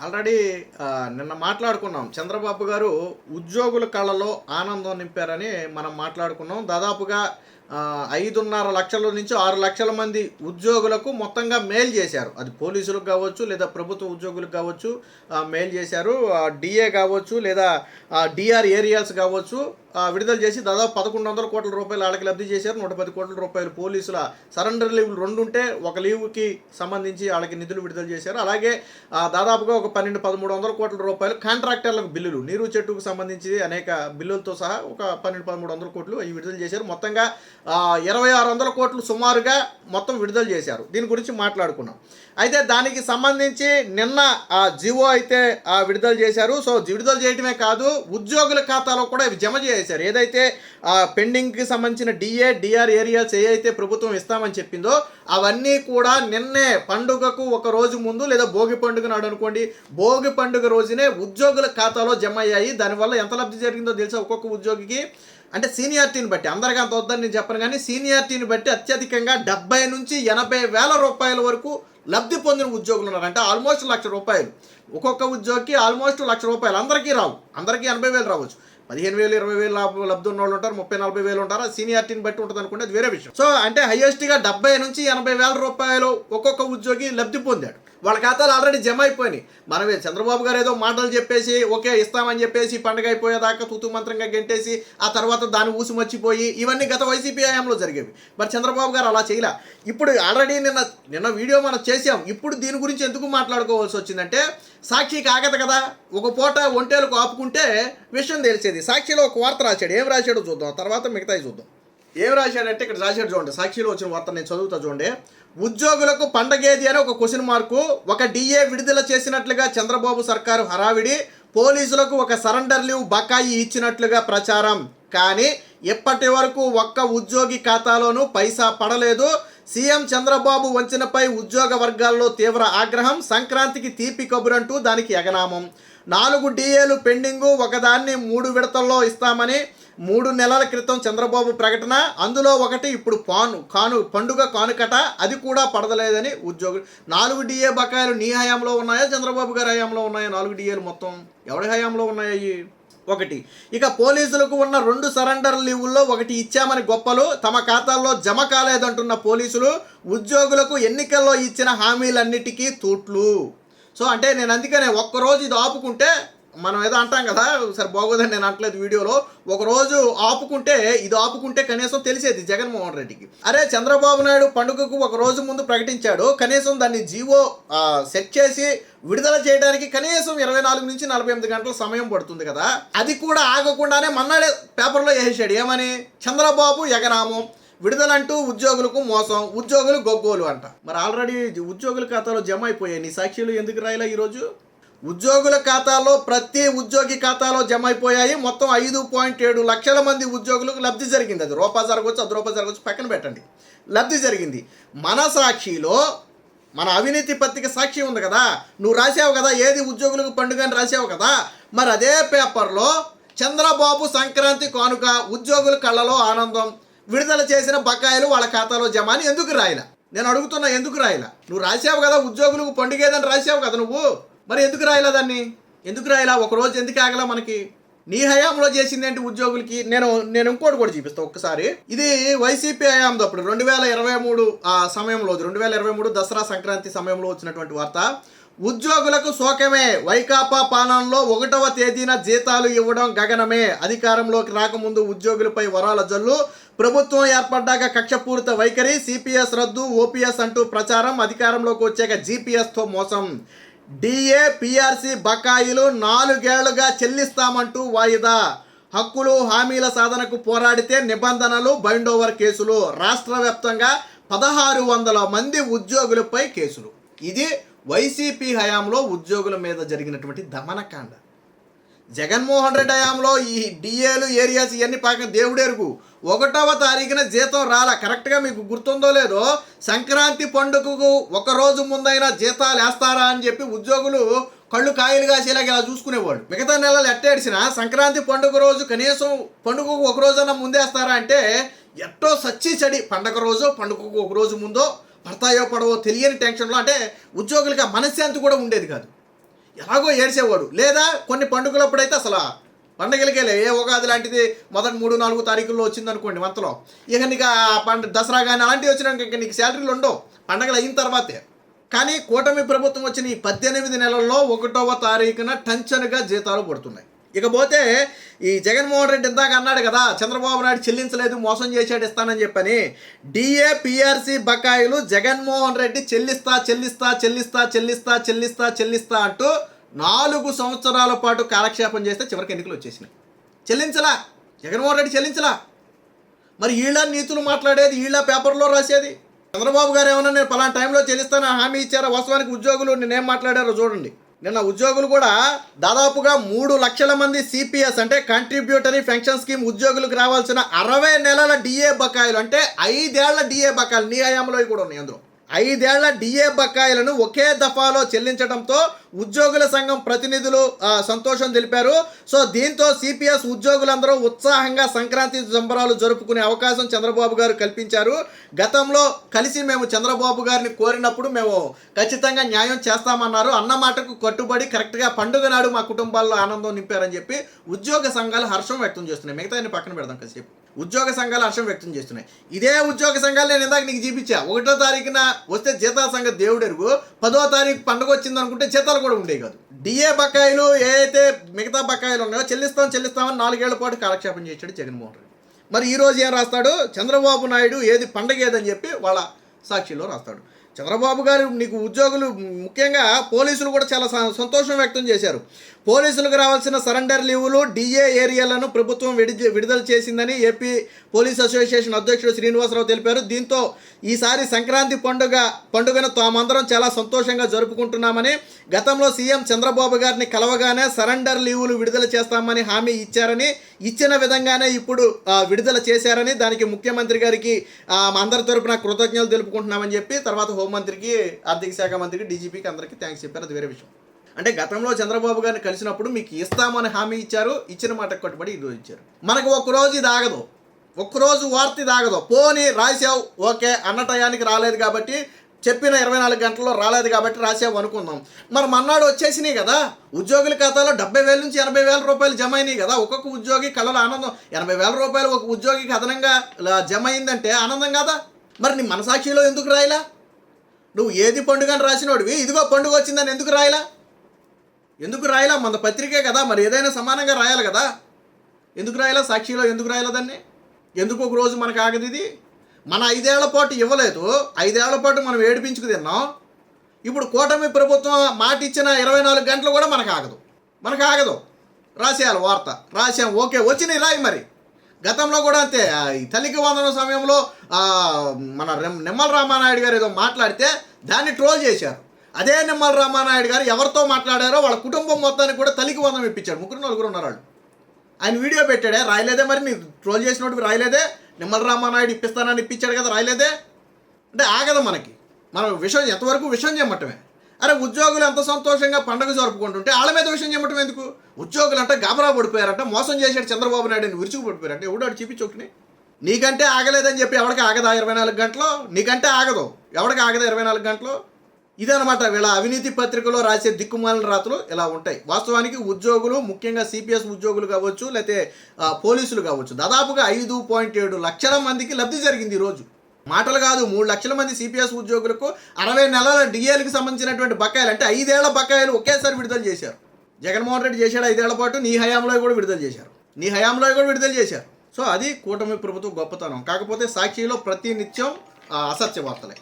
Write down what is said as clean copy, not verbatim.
Already నిన్న మాట్లాడుకున్నాం. చంద్రబాబు గారు ఉద్యోగుల కళ్ళలో ఆనందం నింపారని మనం మాట్లాడుకున్నాం. దాదాపుగా 5.5 లక్షల నుంచి 6 లక్షల మంది ఉద్యోగులకు మొత్తంగా మెయిల్ చేశారు. అది పోలీసులకు కావచ్చు, లేదా ప్రభుత్వ ఉద్యోగులకు కావచ్చు, మెయిల్ చేశారు. డిఏ కావచ్చు, లేదా డిఆర్ ఏరియాస్ కావచ్చు, విడుదల చేసి దాదాపు 1100 కోట్ల రూపాయలు వాళ్ళకి లబ్ధి చేశారు. 110 కోట్ల రూపాయలు పోలీసుల సరెండర్ లీవ్లు 2 ఉంటే ఒక లీవ్కి సంబంధించి వాళ్ళకి నిధులు విడుదల చేశారు. అలాగే దాదాపుగా ఒక 1200-1300 కోట్ల రూపాయలు కాంట్రాక్టర్లకు బిల్లులు, నీరు చెట్టుకు సంబంధించి అనేక బిల్లులతో సహా ఒక 1200-1300 కోట్లు అవి విడుదల చేశారు. మొత్తంగా 2600 కోట్లు సుమారుగా మొత్తం విడుదల చేశారు. దీని గురించి మాట్లాడుకున్నాం. అయితే దానికి సంబంధించి నిన్న జివో అయితే విడుదల చేశారు. సో విడుదల చేయడమే కాదు, ఉద్యోగుల ఖాతాలో కూడా ఇవి జమ చేశారు. ఏదైతే పెండింగ్కి సంబంధించిన డిఆర్ ఏరియాస్ ఏ అయితే ప్రభుత్వం ఇస్తామని చెప్పిందో అవన్నీ కూడా నిన్నే పండుగకు ఒక రోజు ముందు, లేదా భోగి పండుగ నాడు అనుకోండి, భోగి పండుగ రోజునే ఉద్యోగుల ఖాతాలో జమ అయ్యాయి. దానివల్ల ఎంత లబ్ధి జరిగిందో తెలుసా? ఒక్కొక్క ఉద్యోగికి అంటే సీనియారిటీని బట్టి, అందరికీ అంత వద్దని నేను చెప్పను, కానీ సీనియారిటీని బట్టి అత్యధికంగా 70 నుంచి 80 వేల రూపాయల వరకు లబ్ధి పొందిన ఉద్యోగులు ఉన్నారు. అంటే ఆల్మోస్ట్ 1 లక్ష రూపాయలు ఒక్కొక్క ఉద్యోగికి, ఆల్మోస్ట్ 1 లక్ష రూపాయలు. అందరికీ రావు, అందరికీ 80,000 రావచ్చు. 15,000, 20,000 లబ్ధి ఉన్న వాళ్ళు ఉంటారు, 30,000-40,000 వేలు ఉంటారు. సీనియారిటీని బట్టి ఉంటుంది అనుకోండి, అది వేరే విషయం. సో అంటే హైయెస్ట్గా 70 నుంచి 80 వేల రూపాయలు ఒక్కొక్క ఉద్యోగి లబ్ధి పొందాడు. వాళ్ళ ఖాతాలు ఆల్రెడీ జమ అయిపోయినాయి. మనమే చంద్రబాబు గారు ఏదో మాటలు చెప్పేసి ఓకే ఇస్తామని చెప్పేసి పండుగ అయిపోయేదాకా తూతు మంత్రంగా గెంటేసి ఆ తర్వాత దాన్ని ఊసి మర్చిపోయి ఇవన్నీ గత వైసీపీ హయాంలో జరిగేవి. మరి చంద్రబాబు గారు అలా చేయలే. ఇప్పుడు ఆల్రెడీ నిన్న వీడియో మనం చేసాం. ఇప్పుడు దీని గురించి ఎందుకు మాట్లాడుకోవాల్సి వచ్చిందంటే, సాక్షికి ఆగదు కదా, ఒక పూట ఒంటేలకు ఆపుకుంటే విషయం తెలిసేది. సాక్షిలో ఒక వార్త రాశాడు. ఏం రాశాడో చూద్దాం, తర్వాత మిగతాయి చూద్దాం. ఏం రాశాడంటే ఇక్కడ రాశాడు చూడండి. సాక్షిలో వచ్చిన వార్త నేను చదువుతా చూడండి. ఉద్యోగులకు పండగేది అని ఒక క్వశ్చన్ మార్కు. ఒక డిఏ విడుదల చేసినట్లుగా చంద్రబాబు సర్కారు హడావిడి. పోలీసులకు ఒక సరెండర్ లీవ్ బకాయి ఇచ్చినట్లుగా ప్రచారం. కానీ ఇప్పటి వరకు ఒక్క ఉద్యోగి ఖాతాలోనూ పైసా పడలేదు. సీఎం చంద్రబాబు వంచనపై ఉద్యోగ వర్గాల్లో తీవ్ర ఆగ్రహం. సంక్రాంతికి తీపి కబురంటూ దానికి ఎగనామం. 4 డిఏలు పెండింగు, ఒకదాన్ని 3 విడతల్లో ఇస్తామని 3 నెలల క్రితం చంద్రబాబు ప్రకటన. అందులో ఒకటి ఇప్పుడు పండుగ కానుకట, అది కూడా పడదలేదని ఉద్యోగులు. 4 డిఏ బకాయిలు నీ హయాంలో ఉన్నాయా, చంద్రబాబు గారి హయాంలో ఉన్నాయా? 4 డిఏలు మొత్తం ఎవరి హయాంలో ఉన్నాయి? ఒకటి. ఇక పోలీసులకు ఉన్న 2 సరెండర్ లీవుల్లో ఒకటి ఇచ్చామని గొప్పలు, తమ ఖాతాల్లో జమ కాలేదంటున్న పోలీసులు. ఉద్యోగులకు ఎన్నికల్లో ఇచ్చిన హామీలన్నిటికీ తూట్లు. సో అంటే నేను అందుకనే ఒక్కరోజు ఇది ఆపుకుంటే, మనం ఏదో అంటాం కదా, సరే బాగోదని నేను అంటలేదు వీడియోలో, ఒకరోజు ఆపుకుంటే కనీసం తెలిసేది జగన్మోహన్ రెడ్డికి. అరే చంద్రబాబు నాయుడు పండుగకు ఒక రోజు ముందు ప్రకటించాడు, కనీసం దాన్ని జీవో సెట్ చేసి విడుదల చేయడానికి కనీసం 24 నుంచి 48 గంటల సమయం పడుతుంది కదా. అది కూడా ఆగకుండానే మన్నాడే పేపర్లో వేసాడు. ఏమని? చంద్రబాబు ఎగనామం, విడుదలంటూ ఉద్యోగులకు మోసం, ఉద్యోగులు గొగ్గోలు అంట. మరి ఆల్రెడీ ఉద్యోగుల ఖాతాలో జమ అయిపోయాయి. నీ సాక్షులు ఎందుకు రాయలా ఈరోజు? ఉద్యోగుల ఖాతాలో ప్రతి ఉద్యోగి ఖాతాలో జమ అయిపోయాయి. మొత్తం 5.7 లక్షల మంది ఉద్యోగులకు లబ్ధి జరిగింది. అది రూపాయి జరగవచ్చు, 10 రూపాయలు జరగవచ్చు, పక్కన పెట్టండి, లబ్ధి జరిగింది. మన సాక్షిలో మన అవినీతి పత్రిక సాక్షి ఉంది కదా, నువ్వు రాసావు కదా ఏది ఉద్యోగులకు పండుగ అని రాసావు కదా. మరి అదే పేపర్లో చంద్రబాబు సంక్రాంతి కానుక, ఉద్యోగుల కళ్ళలో ఆనందం, విడుదల చేసిన బకాయిలు వాళ్ళ ఖాతాలో జమ అని ఎందుకు రాయలా? నేను అడుగుతున్నా, ఎందుకు రాయలా? నువ్వు రాసావు కదా ఉద్యోగులకు పండుగేదని రాసావు కదా నువ్వు, మరి ఎందుకు రాయలా దాన్ని? ఎందుకు రాయలా? ఒకరోజు ఎందుకు ఆగలా? మనకి నీ హయాంలో చేసింది ఏంటి ఉద్యోగులకి? నేను ఇంకోటి కూడా చూపిస్తాను ఒక్కసారి. ఇది వైసీపీ హయాంలో అప్పుడు 2023 సమయంలో, 2023 దసరా సంక్రాంతి సమయంలో వచ్చినటువంటి వార్త. ఉద్యోగులకు శోకమే, వైకాపా పాలనలో 1వ తేదీన జీతాలు ఇవ్వడం గగనమే. అధికారంలోకి రాకముందు ఉద్యోగులపై వరాల జల్లు, ప్రభుత్వం ఏర్పడ్డాక కక్షపూరిత వైఖరి, సిపిఎస్ రద్దు, ఓపీఎస్ అంటూ ప్రచారం, అధికారంలోకి వచ్చాక జీపీఎస్తో మోసం. డిఏ పిఆర్సీ బకాయిలు 4 ఏళ్లుగా చెల్లిస్తామంటూ వాయిదా. హక్కులు హామీల సాధనకు పోరాడితే నిబంధనలు, బైండోవర్ కేసులు. రాష్ట్ర వ్యాప్తంగా 1600 మంది ఉద్యోగులపై కేసులు. ఇది వైసీపీ హయాంలో ఉద్యోగుల మీద జరిగినటువంటి దమనకాండ. జగన్మోహన్ రెడ్డి హయాంలో ఈ డిఏలు ఏరియాస్ ఇవన్నీ పాక దేవుడెరుగు. 1వ తారీఖున జీతం రాలా. కరెక్ట్గా మీకు గుర్తుందో లేదో, సంక్రాంతి పండుగకు ఒక రోజు ముందైనా జీతాలు వేస్తారా అని చెప్పి ఉద్యోగులు కళ్ళు కాయలు కాసేలాగా ఇలా చూసుకునేవాళ్ళు. మిగతా నెలలు ఎట్టేడిసినా సంక్రాంతి పండుగ రోజు కనీసం పండుగకు ఒక రోజన్నా ముందేస్తారా అంటే ఎట్టో సచ్చి చడి పండుగ రోజు, పండుగకు ఒక రోజు ముందో పడతాయో పడవో తెలియని టెన్షన్లో, అంటే ఉద్యోగులకి మనశ్శాంతి కూడా ఉండేది కాదు. ఎలాగో ఏడ్చేవాడు. లేదా కొన్ని పండుగలప్పుడైతే అసలు పండగలకేలే, ఏ ఉగాది లాంటిది మొదటి 3-4 తారీఖుల్లో వచ్చిందనుకోండి మంత్లో, ఇక నీకు దసరా కానీ అలాంటివి వచ్చినాక ఇక నీకు శాలరీలు ఉండవు, పండగలు అయిన తర్వాతే. కానీ కూటమి ప్రభుత్వం వచ్చిన ఈ 18 నెలల్లో 1వ తారీఖున టంచనుగా జీతాలు పడుతున్నాయి. ఇకపోతే ఈ జగన్మోహన్ రెడ్డి ఇందాక అన్నాడు కదా, చంద్రబాబు నాయుడు చెల్లించలేదు, మోసం చేశాడు, ఇస్తానని చెప్పని. డిఏ పిఆర్సీ బకాయిలు జగన్మోహన్ రెడ్డి చెల్లిస్తా చెల్లిస్తా చెల్లిస్తా చెల్లిస్తా చెల్లిస్తా చెల్లిస్తా అంటూ 4 సంవత్సరాల పాటు కాలక్షేపం చేస్తే చివరికి ఎన్నికలు వచ్చేసినాయి. చెల్లించలా, జగన్మోహన్ రెడ్డి చెల్లించలా. మరి వీళ్ళ నీతులు మాట్లాడేది, వీళ్ళ పేపర్లో రాసేది. చంద్రబాబు గారు ఏమన్నా నేను పలానా టైంలో చెల్లిస్తానని హామీ ఇచ్చారా? వాస్తవానికి ఉద్యోగులు నేనేం మాట్లాడారో చూడండి. నిన్న ఉద్యోగులు కూడా దాదాపుగా 3 లక్షల మంది సిపిఎస్ అంటే కంట్రిబ్యూటరీ పెన్షన్ స్కీమ్ ఉద్యోగులకు రావాల్సిన 60 నెలల డిఏ బకాయిలు, అంటే 5 ఏళ్ల డిఏ బకాయిలు, నీ హయాంలో కూడా ఉన్నాయి అందులో. 5 ఏళ్ల డిఏ బకాయిలను ఒకే దఫాలో చెల్లించడంతో ఉద్యోగుల సంఘం ప్రతినిధులు సంతోషం తెలిపారు. సో దీంతో సిపిఎస్ ఉద్యోగులందరూ ఉత్సాహంగా సంక్రాంతి సంబరాలు జరుపుకునే అవకాశం చంద్రబాబు గారు కల్పించారు. గతంలో కలిసి మేము చంద్రబాబు గారిని కోరినప్పుడు మేము ఖచ్చితంగా న్యాయం చేస్తామన్నారు. అన్న మాటకు కట్టుబడి కరెక్ట్గా పండుగ నాడు మా కుటుంబాల్లో ఆనందం నింపారని చెప్పి ఉద్యోగ సంఘాలు హర్షం వ్యక్తం చేస్తున్నాయి. మిగతా పక్కన పెడదాం కాసేపు. ఉద్యోగ సంఘాలు హర్షం వ్యక్తం చేస్తున్నాయి. ఇదే ఉద్యోగ సంఘాలు నేను ఇందాక నీకు చూపించా. 1వ తారీఖున వస్తే జీతాల సంగతి దేవుడెరుగు, 10వ తారీఖు పండుగ వచ్చింది అనుకుంటే జీతాలు కూడా ఉండేవి కాదు. డిఏ బకాయిలు ఏదైతే మిగతా బకాయిలు ఉన్నాయో చెల్లిస్తామని 4 ఏళ్ల పాటు కాలక్షేపం చేశాడు జగన్మోహన్ రెడ్డి. మరి ఈరోజు ఏం రాస్తాడు? చంద్రబాబు నాయుడు ఏది పండగ ఏదని చెప్పి వాళ్ళ సాక్షిలో రాస్తాడు. చంద్రబాబు గారు నీకు ఉద్యోగులు, ముఖ్యంగా పోలీసులు కూడా చాలా సంతోషం వ్యక్తం చేశారు. పోలీసులకు రావాల్సిన సరెండర్ లీవులు, డిఏ ఏరియాలను ప్రభుత్వం విడుదల చేసిందని ఏపీ పోలీస్ అసోసియేషన్ అధ్యక్షుడు శ్రీనివాసరావు తెలిపారు. దీంతో ఈసారి సంక్రాంతి పండుగను తామందరం చాలా సంతోషంగా జరుపుకుంటున్నామని, గతంలో సీఎం చంద్రబాబు గారిని కలవగానే సరెండర్ లీవులు విడుదల చేస్తామని హామీ ఇచ్చారని, ఇచ్చిన విధంగానే ఇప్పుడు విడుదల చేశారని, దానికి ముఖ్యమంత్రి గారికి అందరి తరపున కృతజ్ఞతలు తెలుపుకుంటున్నామని చెప్పి తర్వాత హోంమంత్రికి, ఆర్థిక శాఖ మంత్రికి, డీజీపీకి అందరికీ థ్యాంక్స్ చెప్పారు. అది వేరే విషయం. అంటే గతంలో చంద్రబాబు గారిని కలిసినప్పుడు మీకు ఇస్తామని హామీ ఇచ్చారు, ఇచ్చిన మాట కట్టుబడి ఈరోజు ఇచ్చారు. మనకు ఒక్కరోజు ఇది ఆగదు, ఒక్కరోజు వార్త ఇది ఆగదు. పోనీ రాసావు, ఓకే, అన్న టయానికి రాలేదు కాబట్టి, చెప్పిన 24 గంటల్లో రాలేదు కాబట్టి రాసావు అనుకుందాం. మరి మన్నాడు వచ్చేసినాయి కదా, ఉద్యోగుల ఖాతాలో 70,000 నుంచి 80,000 రూపాయలు జమ అయినాయి కదా. ఒక్కొక్క ఉద్యోగి కళ్ళలో ఆనందం. 80,000 రూపాయలు ఒక ఉద్యోగికి అదనంగా జమ అయిందంటే ఆనందం కదా. మరి నీ మనసాక్షిలో ఎందుకు రాయలా? నువ్వు ఏది పండుగ అని రాసినోడివి, ఇదిగో పండుగ వచ్చిందని ఎందుకు రాయలా? మన పత్రికే కదా, మరి ఏదైనా సమానంగా రాయాలి కదా. ఎందుకు రాయాలా? సాక్షిలో ఎందుకు రాయాలి దాన్ని? ఎందుకు ఒక రోజు మనకు ఆగదు ఇది? మన 5 ఏళ్ల పాటు ఇవ్వలేదు, 5 ఏళ్ల పాటు మనం ఏడిపించుకు తిన్నాం. ఇప్పుడు కూటమి ప్రభుత్వం మాట ఇచ్చిన 24 గంటలు కూడా మనకు ఆగదు. రాసేయాలి వార్త, రాసాం, ఓకే, వచ్చినాయి రాయి. మరి గతంలో కూడా అంతే. ఈ తల్లికి వందనం సమయంలో మన నిమ్మల రామానాయుడు గారు ఏదో మాట్లాడితే దాన్ని ట్రోల్ చేశారు. అదే నిమ్మల రామానాయుడు గారు ఎవరితో మాట్లాడారో వాళ్ళ కుటుంబం మొత్తానికి కూడా తల్లికి వందనం ఇప్పించాడు. 3-4 ఉన్నారు వాళ్ళు. ఆయన వీడియో పెట్టాడే, రాయలేదే? మరి నీ ట్రోల్ చేసినట్టు రాయలేదే? నిమ్మల రామానాయుడు ఇప్పిస్తానని ఇప్పించాడు కదా, రాయలేదే? అంటే ఆగదు మనకి. మనం విషయం ఎంతవరకు విషయం చేయమట్టమే. అరే ఉద్యోగులు ఎంత సంతోషంగా పండుగ జరుపుకుంటుంటే వాళ్ళ మీద విషయం చేయమటం ఎందుకు? ఉద్యోగులు అంటే గాబరా పడిపోయారంట, మోసం చేశాడు చంద్రబాబు నాయుడు విరుచుకు పడిపోయారంటే ఎవడాడు చూపించొకని. నీకంటే ఆగలేదని చెప్పి ఎవరికి ఆగదా 24 గంటలు? నీకంటే ఆగదు, ఎవరికి ఆగదా 24 గంటలు? ఇదనమాట వీళ్ళ అవినీతి పత్రికలో రాసే దిక్కుమాలిన రాతలు ఇలా ఉంటాయి. వాస్తవానికి ఉద్యోగులు, ముఖ్యంగా సిపిఎస్ ఉద్యోగులు కావచ్చు, లేకపోతే పోలీసులు కావచ్చు, దాదాపుగా 5.7 లక్షల మందికి లబ్ధి జరిగింది ఈరోజు. మాటలు కాదు, 3 లక్షల మంది సిపిఎస్ ఉద్యోగులకు 60 నెలల డిఏలకు సంబంధించినటువంటి బకాయిలు, అంటే 5 ఏళ్ల బకాయిలు ఒకేసారి విడుదల చేశారు. జగన్మోహన్ రెడ్డి చేశాడు 5 ఏళ్ల పాటు, నీ హయాంలో కూడా విడుదల చేశారు. సో అది కూటమి ప్రభుత్వం గొప్పతనం. కాకపోతే సాక్షిలో ప్రతి నిత్యం అసత్య వార్తలే.